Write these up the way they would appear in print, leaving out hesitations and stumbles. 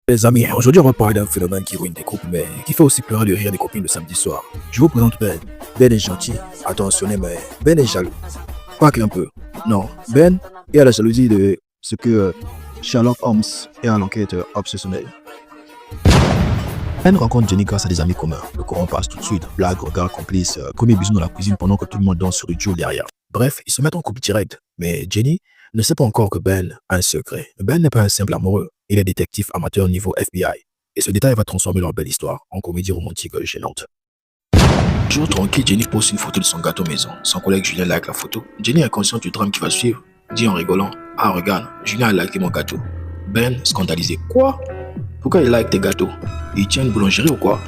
Les amis, aujourd'hui on va parler d'un phénomène qui ruine des couples, mais qui fait aussi pleurer de rire des copines le samedi soir. Je vous présente Ben. Ben est gentil, attentionné, mais Ben est jaloux. Pas qu'un peu. Non, Ben est à la jalousie de ce que Sherlock Holmes est à l'enquête obsessionnelle. Ben rencontre Jenny grâce à des amis communs. Le courant passe tout de suite. Blague, regard complice, premier bisou dans la cuisine pendant que tout le monde danse sur le duo derrière. Bref, ils se mettent en couple direct. Mais Jenny ne sait pas encore que Ben a un secret. Ben n'est pas un simple amoureux. Il est détective amateur niveau FBI. Et ce détail va transformer leur belle histoire en comédie romantique gênante. Jour tranquille, Jenny poste une photo de son gâteau maison. Son collègue Julien like la photo. Jenny est consciente du drame qui va suivre. Dit en rigolant: ah regarde, Julien a liké mon gâteau. Ben, scandalisé: quoi? Pourquoi il like tes gâteaux? Il tient une boulangerie ou quoi?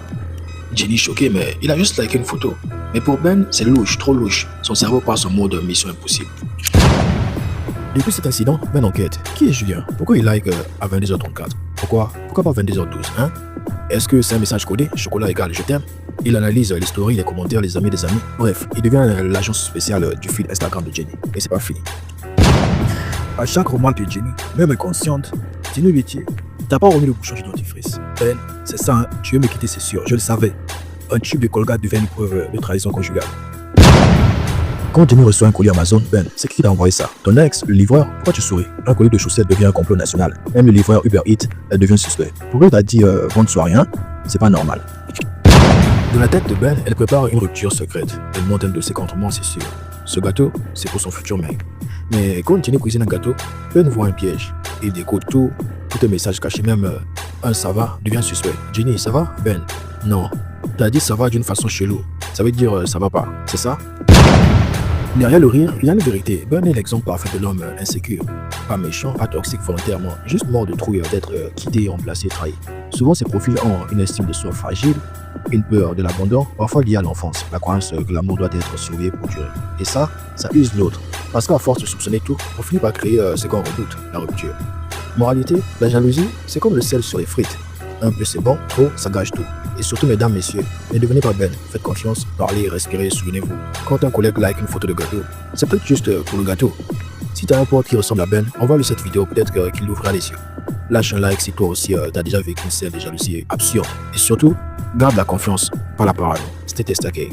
Jenny choquée, mais il a juste liké une photo. Mais pour Ben, c'est louche, trop louche. Son cerveau passe en mode mission impossible. Depuis cet incident, Ben enquête. Qui est Julien? Pourquoi il like à 22h34? Pourquoi pas 22h12, hein? Est-ce que c'est un message codé? Chocolat égale je t'aime? Il analyse les stories, les commentaires, les amis des amis. Bref, il devient l'agence spéciale du feed Instagram de Jenny. Et c'est pas fini. À chaque roman de Jenny, même inconsciente, Jenny lui dit: t'as pas remis le bouchon du dentifrice. Ben, c'est ça, hein? Tu veux me quitter, c'est sûr, je le savais. Un tube de Colgate devient une preuve de trahison conjugale. Quand Jenny reçoit un colis Amazon, Ben, c'est qui t'a envoyé ça? Ton ex, le livreur? Pourquoi tu souris? Un colis de chaussettes devient un complot national. Même le livreur Uber Eats, elle devient suspect. Pourquoi il t'a dit vendre soirée, hein? C'est pas normal. Dans la tête de Ben, elle prépare une rupture secrète. Elle monte un dossier contre moi, c'est sûr. Ce gâteau, c'est pour son futur mec. Mais quand Jenny cuisine un gâteau, Ben voit un piège. Il décode tout un message caché, même un ça va devient suspect. Jenny, ça va? Ben, non. T'as dit ça va d'une façon chelou. Ça veut dire ça va pas, c'est ça? Derrière le rire, il y a une vérité. Ben est l'exemple parfait de l'homme insécure. Pas méchant, pas toxique volontairement, juste mort de trouille d'être quitté, remplacé, trahi. Souvent, ces profils ont une estime de soi fragile, une peur de l'abandon, parfois liée à l'enfance, la croyance que l'amour doit être sauvé pour durer. Et ça use l'autre. Parce qu'à force de soupçonner tout, on finit par créer ce qu'on redoute, la rupture. Moralité, la jalousie, c'est comme le sel sur les frites. Un peu c'est bon, trop, ça gâche tout. Et surtout, mesdames, messieurs, ne devenez pas Ben. Faites confiance, parlez, respirez, souvenez-vous. Quand un collègue like une photo de gâteau, c'est peut-être juste pour le gâteau. Si t'as un pote qui ressemble à Ben, envoie-lui cette vidéo, peut-être qu'il l'ouvrira les yeux. Lâche un like si toi aussi t'as déjà vécu une scène de jalousie absurde. Et surtout, garde la confiance, pas la parole. C'était Testake.